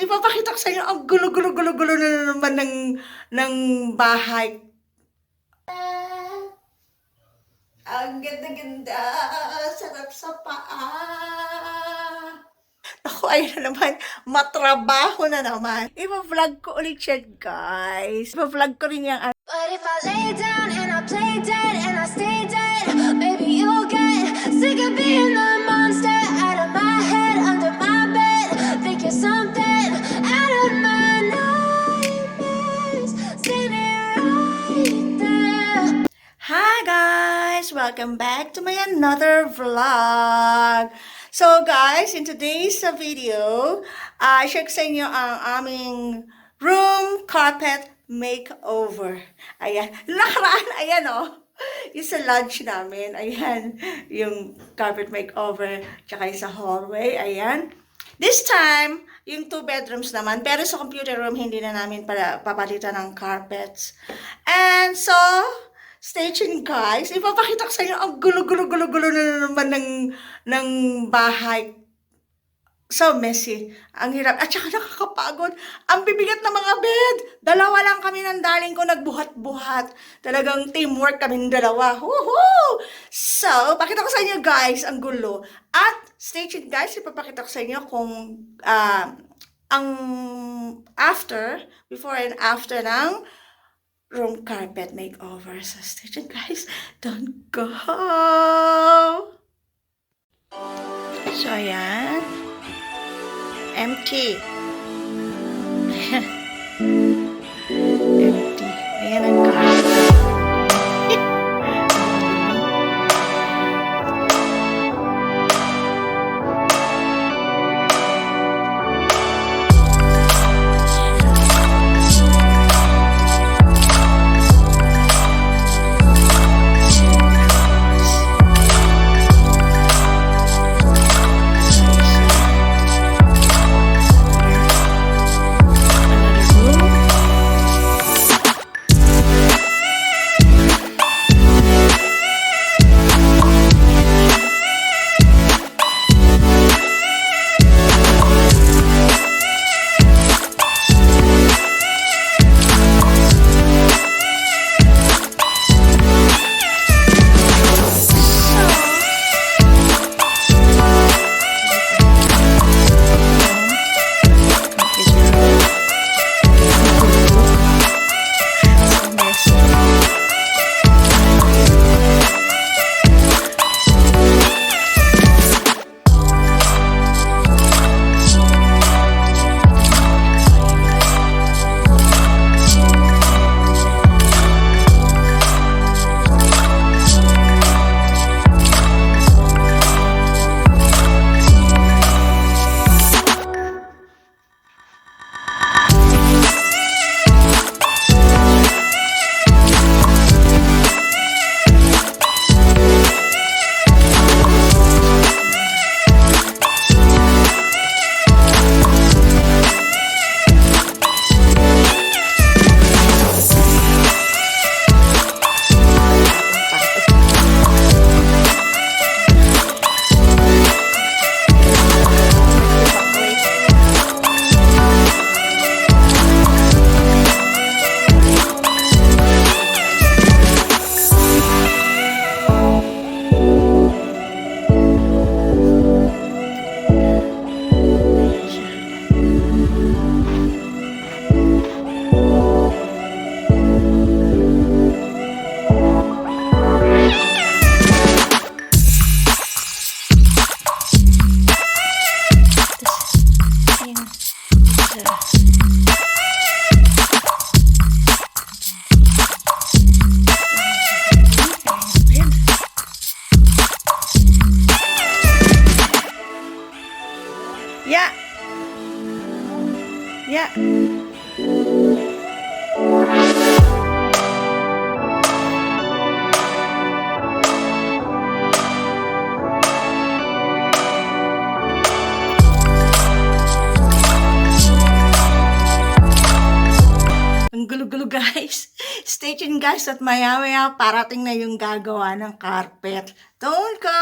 ipapakita ko sa inyo ang gulo-gulo-gulo-gulo na naman ng bahay. Ang ganda-ganda, sarap sa paa. Ako, ayun na naman, matrabaho na naman. Ipa-vlog ko ulit siya, guys. Ipa-vlog ko rin yung But if I lay down and I play dead and I stay dead, maybe you'll get sick of being the monster out of my head, under my bed. Think you're something out of my nightmares, standing right there. Hi guys! Welcome back to my another vlog. So guys, in today's video, share ko sa inyo ang aming room carpet makeover. Ayan. Nakaraan, ayan oh. Yung sa lunch namin, ayan. Yung carpet makeover, tsaka yung sa hallway, ayan. This time, yung 2 bedrooms naman, pero sa computer room, hindi na namin papalitan ng carpets. And so, stay tuned guys. Ipapakita ko sa inyo ang gulo-gulo-gulo-gulo na naman ng bahay. So messy. Ang hirap. At saka nakakapagod. Ang bibigat ng mga bed. Dalawa lang kami ng daling ko nagbuhat-buhat. Talagang teamwork kami ng dalawa. Woohoo! So, pakita ko sa inyo guys ang gulo. At stay tuned guys. Ipapakita ko sa inyo kung ang before and after ng room carpet makeover. So stay tuned guys. Don't go. So ayan. Empty. Empty. Ayan ang carpet. Yeah. Yeah. Ang gulo-gulo guys. Stay tuned guys at maya-maya parating na yung gagawa ng carpet. Don't go!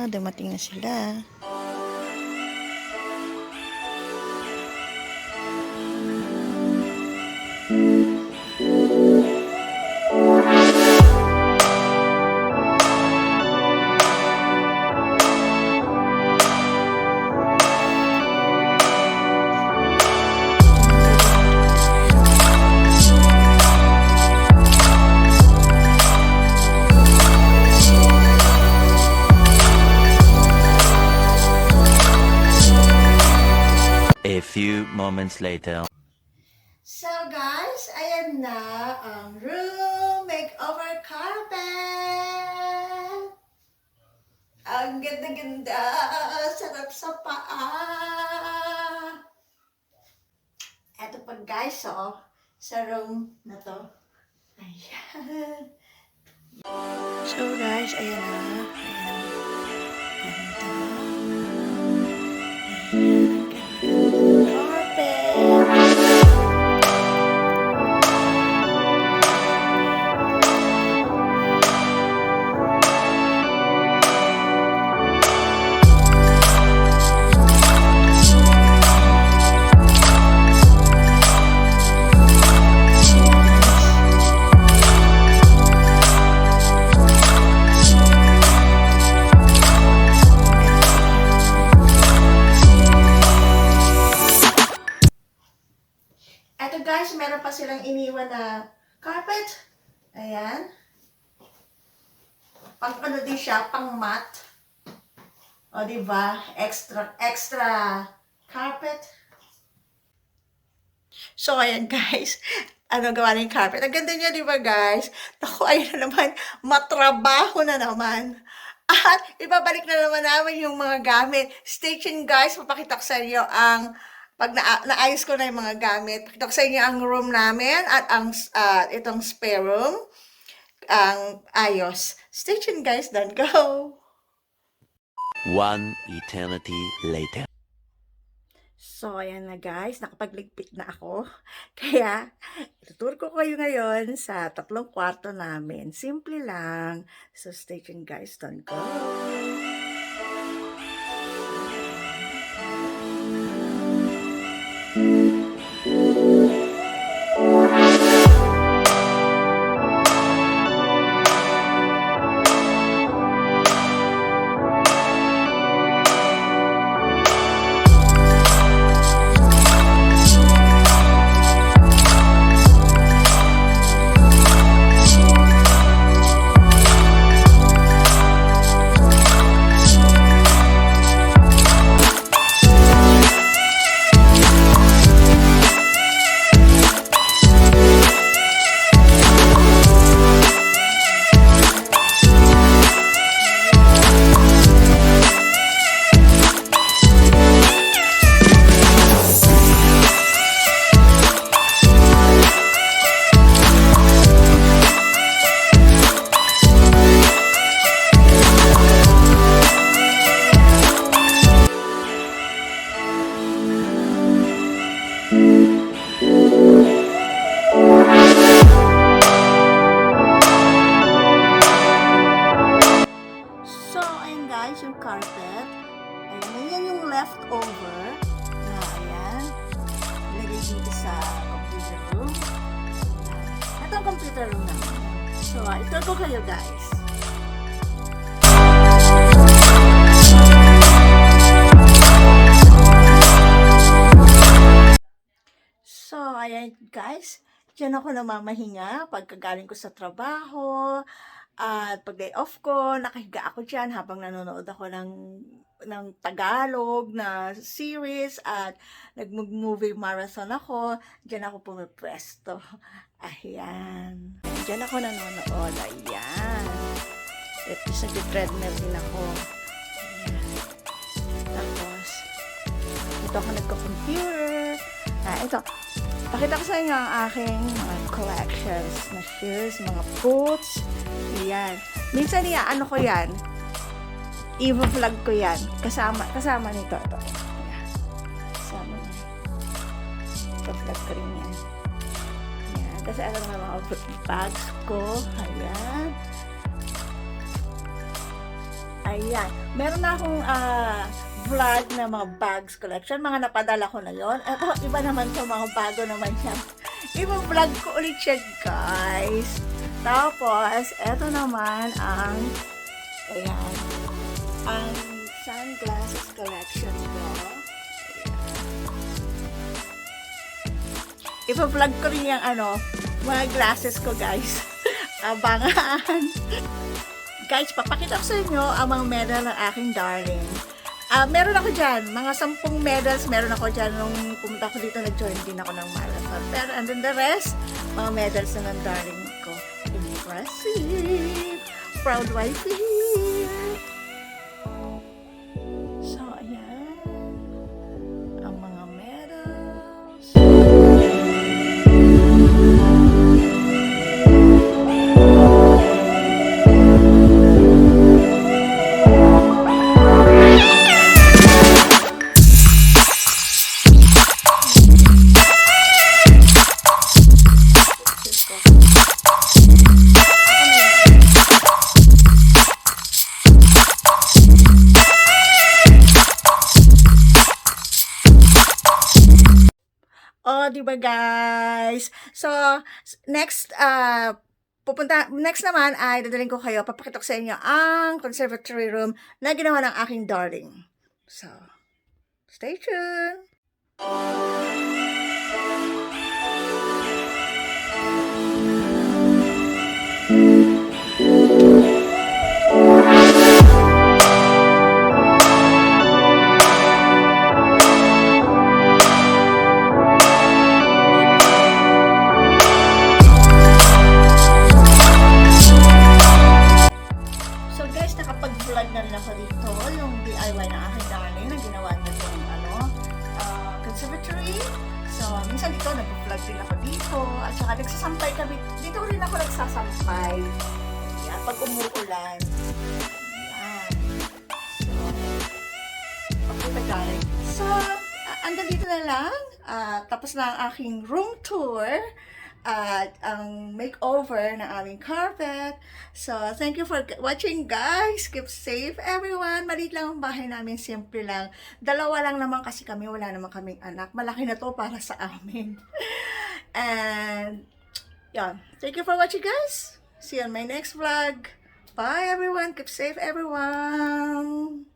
Dumating na sila. A few moments later. So guys, ayan na ang room makeover carpet. Ang ganda-ganda, sarap sa paa. Eto pa guys, sa room na to. Ayan. So guys, ayan na. Ayan. Ganda. Ayan. Carpet. Eto guys, meron pa silang iniwan na carpet. Ayan. Pang ano din siya, pang mat. O diba? Extra carpet. So ayan guys, ano gawa ng carpet. Ang ganda niya, diba guys? Naku, ayun na naman, matrabaho na naman. At ibabalik na naman namin yung mga gamit. Stay tuned guys, papakita ko sa inyo ang pag naayos ko na yung mga gamit. Pakita ko sa inyo ang room namin at ang itong spare room. Ang ayos. Stay tuned guys, don't go! One eternity later. So, ayan na guys, nakapagligpit na ako. Kaya, ituturo ko kayo ngayon sa 3 kwarto namin. Simple lang. So, stay tuned guys, don't go! So, ayun guys, yung carpet. Ayun, yan yung leftover na ayan. Ilagay dito sa computer room. Ayan. Ito ang computer room namin. So, ito ko kayo guys. So, ayan guys. Diyan ako namamahinga pagkagaling ko sa trabaho. At pag day off ko, nakahiga ako dyan habang nanonood ako ng Tagalog na series at nag-movie marathon ako. Diyan ako pumipwesto. Ayan. Diyan ako nanonood. Ayan. At least nag-treadmill din ako. Ayan. Tapos, ito ako nagko-computer. Ito. Pakita ko sa inyo ang aking mga collections na shoes, mga boots. Ayan. Minsan ano ko yan. I-vlog ko yan. Kasama nito. Ito. Ayan. Kasama niya. I-vlog ko rin yan. Ayan. Kasi alam mo mga bags ko. Ayan. Ayan. Meron na akong vlog na mga bags collection. Mga napadala ko na yon. Ito, iba naman to, mga bago naman siya. I-vlog ko ulit siya, guys. Tapos, ito naman ang, ayan, ang sunglasses collection ko. I-vlog ko rin yung mga glasses ko, guys. Abangan. Guys, papakita ko sa inyo ang mga medal ng aking darling. Meron ako dyan, mga 10 medals meron ako dyan nung pumunta ko dito, nag-join din ako ng marathon. Pero and then the rest, mga medals na ng darling ko. Impressive! Proud wife here! So, ayan. Ang mga medals. Oh, di ba guys? So, next, next naman ay dadalhin ko kayo, papakita ko sa inyo ang conservatory room na ginawa ng aking darling. So, stay tuned! So guys, nakapag-vlog na rin ako dito, yung DIY ng aking darling na ginawa niya yung conservatory. So, minsan dito, nag-vlog din ako dito. At saka nagsasampay kami. Dito rin ako nagsasampay. Yan, pag umuulan. Yan. So, papunta galing. So, hanggang dito na lang. Tapos na ang aking room tour. At ang makeover ng aming carpet. So, thank you for watching guys. Keep safe everyone. Maliit lang ang bahay namin. Simple lang. 2 lang naman kasi kami. Wala naman kaming anak. Malaki na to para sa amin. And, yan. Thank you for watching guys. See you on my next vlog. Bye everyone. Keep safe everyone.